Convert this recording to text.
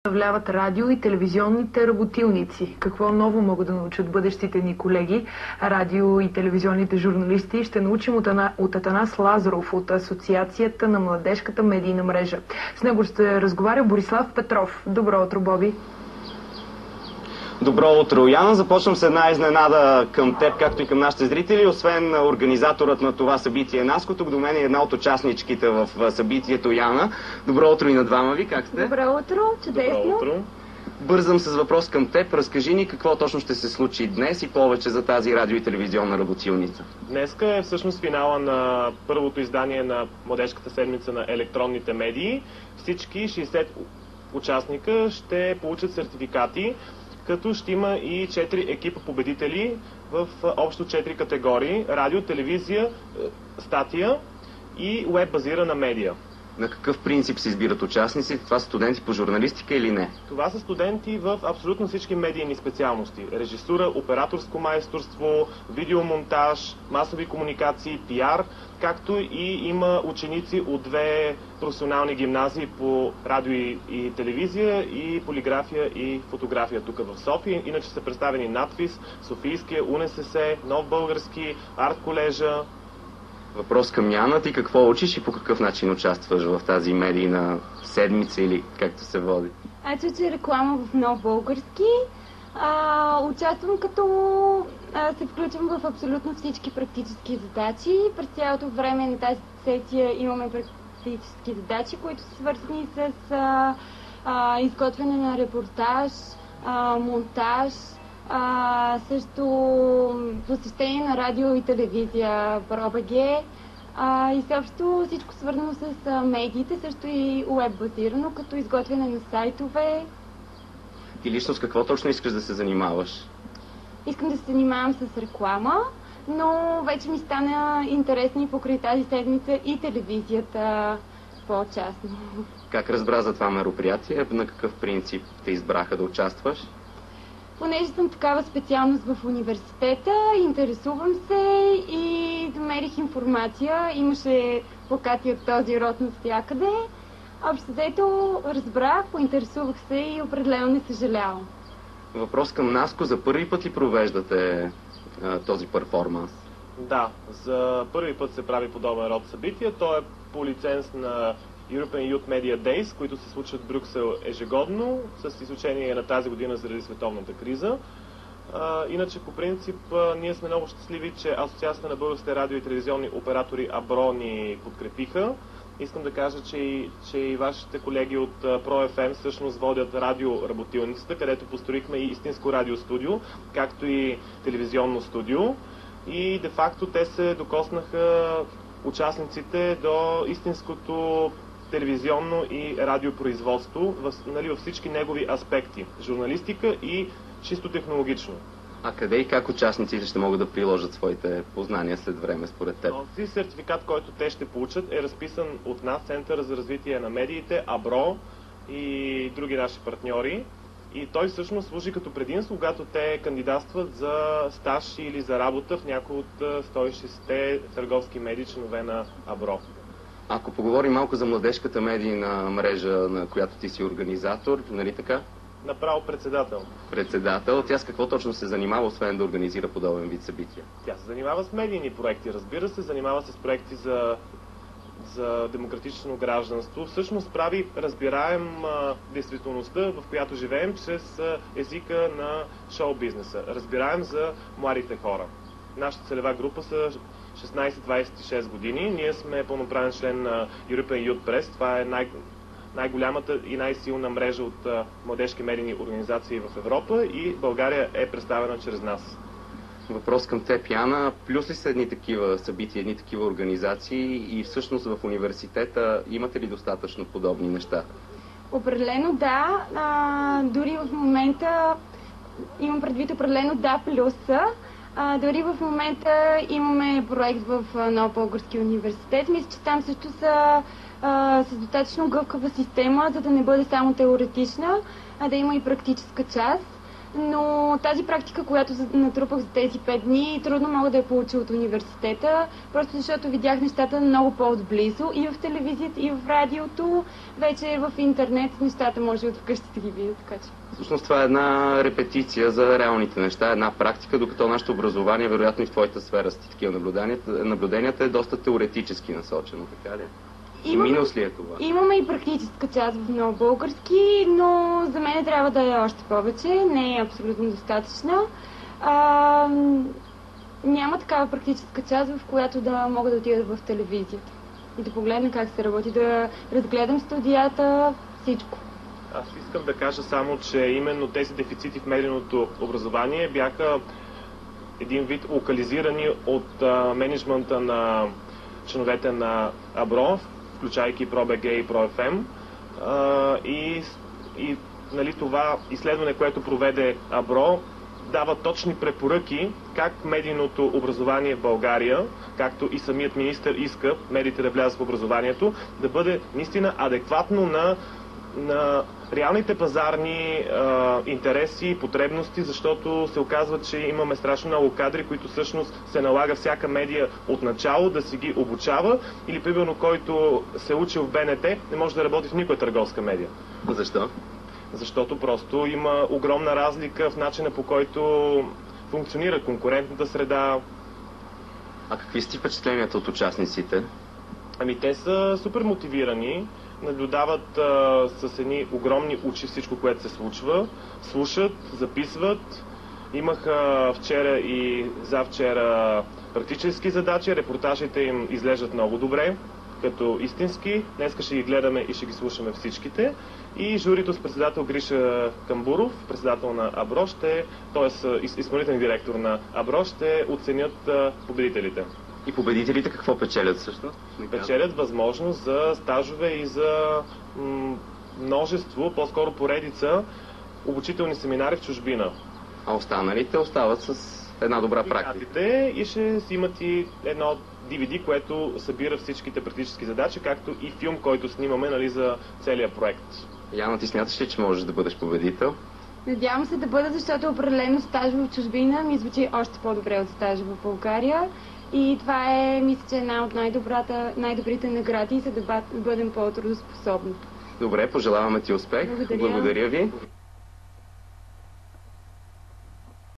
Представляват радио и телевизионните работилници. Какво ново могат да научат бъдещите ни колеги, радио и телевизионните журналисти? Ще научим от Атанас Лазаров от Асоциацията на младежката медийна мрежа. С него ще разговаря Борислав Петров. Добро утро, Боби! Добро утро, Яна. Започвам с една изненада към теб, както и към нашите зрители. Освен организаторът на това събитие Наско, тук до мен е една от участничките в събитието Яна. Добро утро и на двама ви, как сте? Добро утро, чудесно. Добро утро. Бързам с въпрос към теб. Разкажи ни какво точно ще се случи днес и повече за тази радио и телевизионна работилница. Днеска е всъщност финала на първото издание на Младежката седмица на електронните медии. Всички 60 участника ще получат сертификати, като ще има и 4 екипа победители в общо 4 категории: радио, телевизия, статия и уеб-базирана медия. На какъв принцип се избират участниците? Това са студенти по журналистика или не? Това са студенти в абсолютно всички медийни специалности: режисура, операторско майсторство, видеомонтаж, масови комуникации, пиар, както и има ученици от 2 професионални гимназии по радио и телевизия и полиграфия и фотография тук в София. Иначе са представени надпис, Софийския, УНСС, Нов български, Арт колежа. Въпрос към Яна. Ти какво учиш и по какъв начин участваш в тази медийна седмица или както се води? Аз уча реклама в Нов български. Участвам като се включвам в абсолютно всички практически задачи. През цялото време на тази сесия имаме практически задачи, които са свързани с изготвяне на репортаж, монтаж, също посещение на радио и телевизия, БРО.БГ, и също всичко свързано с медиите, също и уеб-базирано, като изготвяне на сайтове. Ти лично с какво точно искаш да се занимаваш? Искам да се занимавам с реклама, но вече ми стана интересно и покрай тази седмица и телевизията по-частно. Как разбра за това мероприятие? На какъв принцип те избраха да участваш? Понеже съм такава специалност в университета, интересувам се и намерих информация. Имаше плакати от този род навсякъде. Общо взето разбрах, поинтересувах се и определено не съжалявам. Въпрос към Наско. За първи път ли провеждате този перформанс? Да, за първи път се прави подобен род събития. То е по лиценз на European Youth Media Days, които се случват в Брюксел ежегодно, с изключение на тази година заради световната криза. Иначе, по принцип, ние сме много щастливи, че Асоциацията на българските радио и телевизионни оператори АБРО ни подкрепиха. Искам да кажа, че и вашите колеги от ProFM всъщност водят радиоработилницата, където построихме и истинско радиостудио, както и телевизионно студио. И де-факто те се докоснаха участниците до истинското телевизионно и радиопроизводство във всички негови аспекти. Журналистика и чисто технологично. А къде и как участниците ще могат да приложат своите познания след време, според теб? Този сертификат, който те ще получат, е разписан от нас, Центъра за развитие на медиите, АБРО и други наши партньори. И той всъщност служи като предимство, когато те кандидатстват за стаж или за работа в някои от 106-те търговски медии, членове на АБРО. Ако поговорим малко за младежката медийна мрежа, на която ти си организатор, нали така? Направо председател. Председател. Тя с какво точно се занимава, освен да организира подобен вид събития? Тя се занимава с медийни проекти, разбира се, занимава се с проекти за демократично гражданство. Всъщност прави разбираем действителността, в която живеем, чрез езика на шоу-бизнеса. Разбираем за младите хора. Нашата целева група са 16-26 години. Ние сме пълноправен член на European Youth Press. Това е най-голямата и най-силна мрежа от младежки медийни организации в Европа и България е представена чрез нас. Въпрос към теб, Яна. Плюс ли са едни такива събития, едни такива организации и всъщност в университета имате ли достатъчно подобни неща? Определено да. Дори в момента имам предвид определено да плюса. Дори в момента имаме проект в Нов български университет. Мисля, че там също са с достатъчно гъвкава система, за да не бъде само теоретична, а да има и практическа част. но тази практика, която натрупах за тези 5 дни, трудно мога да я получа от университета, просто защото видях нещата много по-отблизо и в телевизията, и в радиото, вече в интернет нещата може от вкъщи да ги видя, така че. Всъщност това е една репетиция за реалните неща, една практика, докато нашето образование, вероятно и в твоята сфера с такива наблюденията е доста теоретически насочено, така ли? Минус ли е това? Имаме и практическа част в много български, но за мен трябва да е още повече, не е абсолютно достатъчна. Няма такава практическа част, в която да мога да отида в телевизията и да погледна как се работи, да разгледам студията, всичко. Аз искам да кажа само, че именно тези дефицити в медийното образование бяха един вид локализирани от мениджмънта на членовете на АБРО, включайки ProBG и ProFM. И нали, това изследване, което проведе АБРО, дава точни препоръки как медийното образование в България, както и самият министър иска медиите да влязат в образованието, да бъде наистина адекватно на реалните пазарни интереси и потребности, защото се оказва, че имаме страшно много кадри, които всъщност се налага всяка медия от начало да си ги обучава, или примерно който се учи в БНТ не може да работи в никоя търговска медия. Защо? Защото просто има огромна разлика в начина, по който функционира конкурентната среда. А какви сте впечатленията от участниците? Ами те са супер мотивирани, наблюдават с едни огромни очи всичко, което се случва, слушат, записват. Имах вчера и завчера практически задачи, репортажите им изглеждат много добре, като истински. Днеска ще ги гледаме и ще ги слушаме всичките. И журито с председател Гриша Камбуров, председател на АБРО, т.е. изпълнителен директор на АБРО, ще оценят победителите. И победителите какво печелят всъщност? Печелят възможност за стажове и за множество, по-скоро поредица обучителни семинари в чужбина. А останалите остават с една добра практика. И ще си имат и едно DVD, което събира всичките практически задачи, както и филм, който снимаме, нали, за целия проект. Яна, ти смяташ ли, че можеш да бъдеш победител? Надявам се да бъда, защото определено стаж в чужбина ми звучи още по-добре от стажа в България. И това е, мисля, че една от най-добрите награди, за да бъдем по-трудоспособни. Добре, пожелаваме ти успех. Благодаря. Благодаря ви.